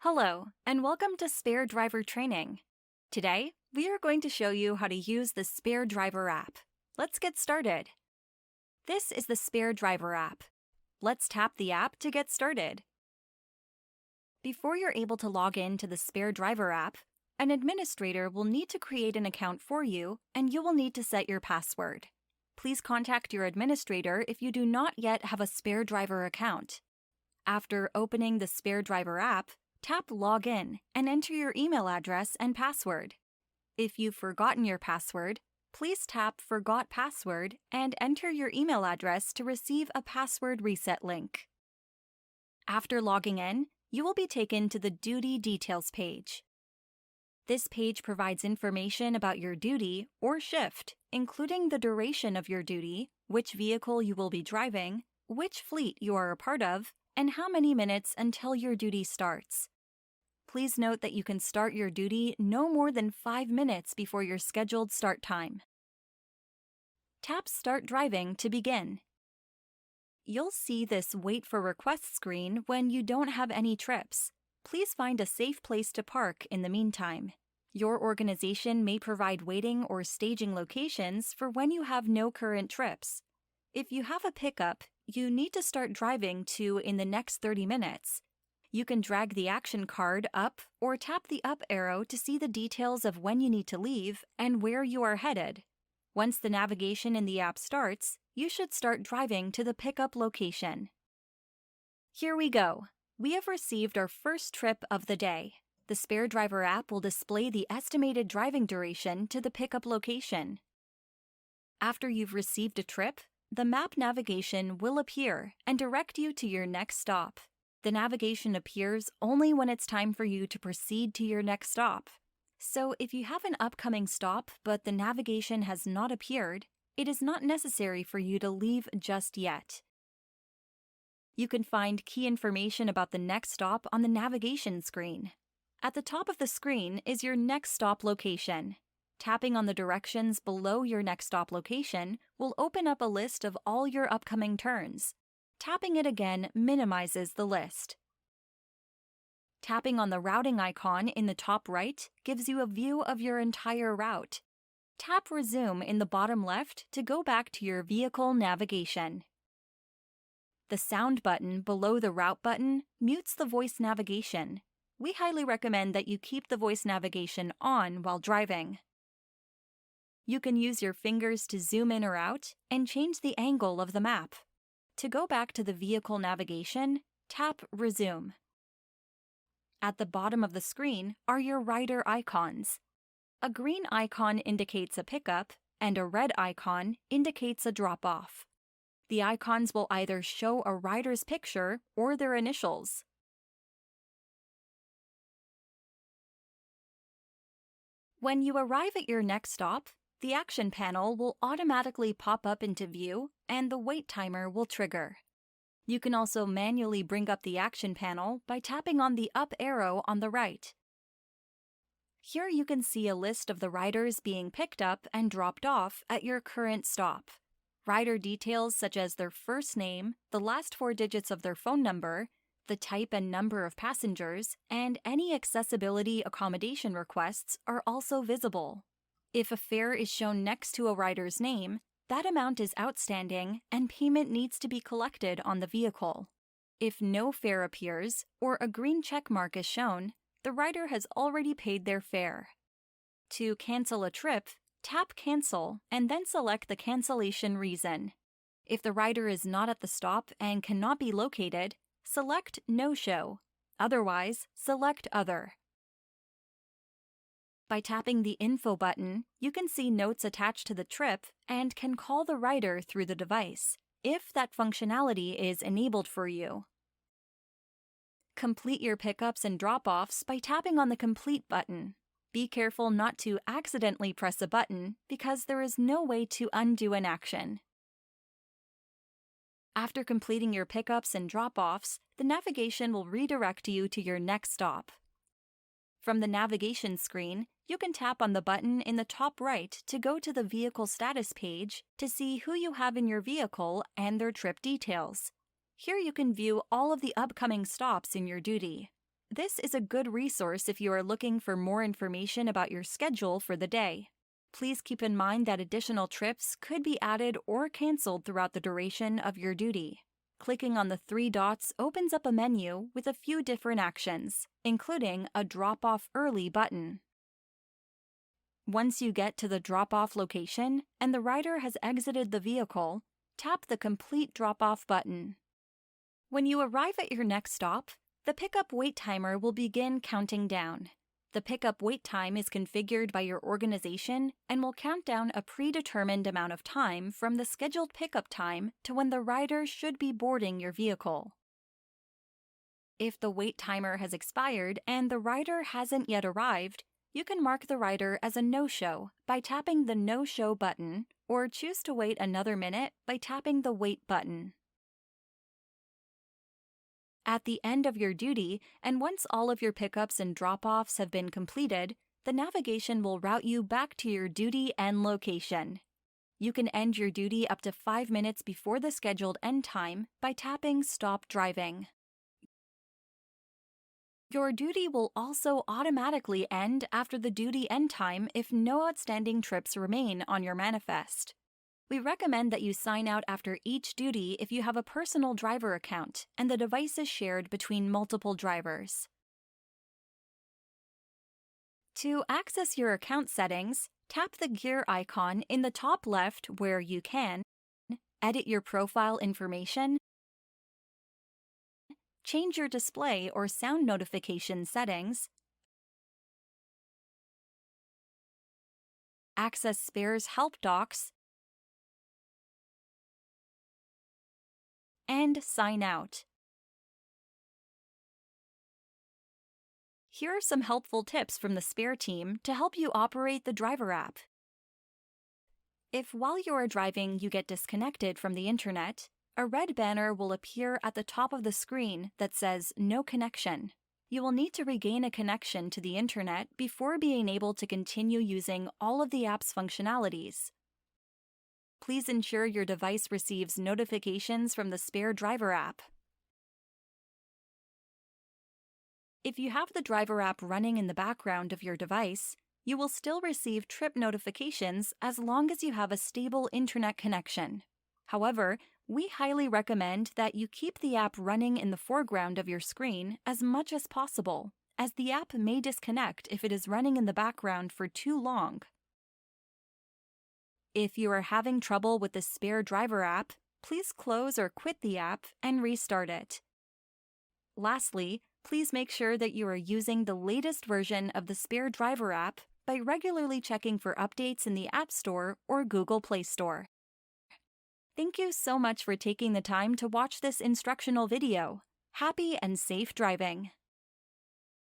Hello, and welcome to Spare Driver Training. Today, we are going to show you how to use the Spare Driver app. Let's get started. This is the Spare Driver app. Let's tap the app to get started. Before you're able to log in to the Spare Driver app, an administrator will need to create an account for you, and you will need to set your password. Please contact your administrator if you do not yet have a Spare Driver account. After opening the Spare Driver app, tap Login and enter your email address and password. If you've forgotten your password, please tap Forgot Password and enter your email address to receive a password reset link. After logging in, you will be taken to the Duty Details page. This page provides information about your duty or shift, including the duration of your duty, which vehicle you will be driving, which fleet you are a part of, and how many minutes until your duty starts. Please note that you can start your duty no more than 5 minutes before your scheduled start time. Tap Start Driving to begin. You'll see this Wait for Requests screen when you don't have any trips. Please find a safe place to park in the meantime. Your organization may provide waiting or staging locations for when you have no current trips. If you have a pickup, you need to start driving to in the next 30 minutes. You can drag the action card up or tap the up arrow to see the details of when you need to leave and where you are headed. Once the navigation in the app starts, you should start driving to the pickup location. Here we go. We have received our first trip of the day. The Spare Driver app will display the estimated driving duration to the pickup location. After you've received a trip, the map navigation will appear and direct you to your next stop. The navigation appears only when it's time for you to proceed to your next stop. So if you have an upcoming stop but the navigation has not appeared, it is not necessary for you to leave just yet. You can find key information about the next stop on the navigation screen. At the top of the screen is your next stop location. Tapping on the directions below your next stop location will open up a list of all your upcoming turns. Tapping it again minimizes the list. Tapping on the routing icon in the top right gives you a view of your entire route. Tap Resume in the bottom left to go back to your vehicle navigation. The sound button below the route button mutes the voice navigation. We highly recommend that you keep the voice navigation on while driving. You can use your fingers to zoom in or out and change the angle of the map. To go back to the vehicle navigation, tap Resume. At the bottom of the screen are your rider icons. A green icon indicates a pickup, and a red icon indicates a drop-off. The icons will either show a rider's picture or their initials. When you arrive at your next stop, the action panel will automatically pop up into view and the wait timer will trigger. You can also manually bring up the action panel by tapping on the up arrow on the right. Here you can see a list of the riders being picked up and dropped off at your current stop. Rider details such as their first name, the last 4 digits of their phone number, the type and number of passengers, and any accessibility accommodation requests are also visible. If a fare is shown next to a rider's name, that amount is outstanding and payment needs to be collected on the vehicle. If no fare appears or a green check mark is shown, the rider has already paid their fare. To cancel a trip, tap Cancel and then select the cancellation reason. If the rider is not at the stop and cannot be located, select No Show. Otherwise, select Other. By tapping the Info button, you can see notes attached to the trip and can call the rider through the device, if that functionality is enabled for you. Complete your pickups and drop-offs by tapping on the Complete button. Be careful not to accidentally press a button because there is no way to undo an action. After completing your pickups and drop-offs, the navigation will redirect you to your next stop. From the navigation screen, you can tap on the button in the top right to go to the vehicle status page to see who you have in your vehicle and their trip details. Here you can view all of the upcoming stops in your duty. This is a good resource if you are looking for more information about your schedule for the day. Please keep in mind that additional trips could be added or canceled throughout the duration of your duty. Clicking on the 3 dots opens up a menu with a few different actions, including a drop-off early button. Once you get to the drop-off location and the rider has exited the vehicle, tap the Complete Drop-Off button. When you arrive at your next stop, the pickup wait timer will begin counting down. The pickup wait time is configured by your organization and will count down a predetermined amount of time from the scheduled pickup time to when the rider should be boarding your vehicle. If the wait timer has expired and the rider hasn't yet arrived, you can mark the rider as a no-show by tapping the No-Show button, or choose to wait another minute by tapping the Wait button. At the end of your duty, and once all of your pickups and drop-offs have been completed, the navigation will route you back to your duty end location. You can end your duty up to 5 minutes before the scheduled end time by tapping Stop Driving. Your duty will also automatically end after the duty end time if no outstanding trips remain on your manifest. We recommend that you sign out after each duty if you have a personal driver account and the device is shared between multiple drivers. To access your account settings, tap the gear icon in the top left where you can edit your profile information, change your display or sound notification settings, access spares help docs, and sign out. Here are some helpful tips from the Spare team to help you operate the driver app. If while you are driving you get disconnected from the internet, a red banner will appear at the top of the screen that says No Connection. You will need to regain a connection to the internet before being able to continue using all of the app's functionalities. Please ensure your device receives notifications from the Spare Driver app. If you have the driver app running in the background of your device, you will still receive trip notifications as long as you have a stable internet connection. However, we highly recommend that you keep the app running in the foreground of your screen as much as possible, as the app may disconnect if it is running in the background for too long. If you are having trouble with the Spare Driver app, please close or quit the app and restart it. Lastly, please make sure that you are using the latest version of the Spare Driver app by regularly checking for updates in the App Store or Google Play Store. Thank you so much for taking the time to watch this instructional video. Happy and safe driving!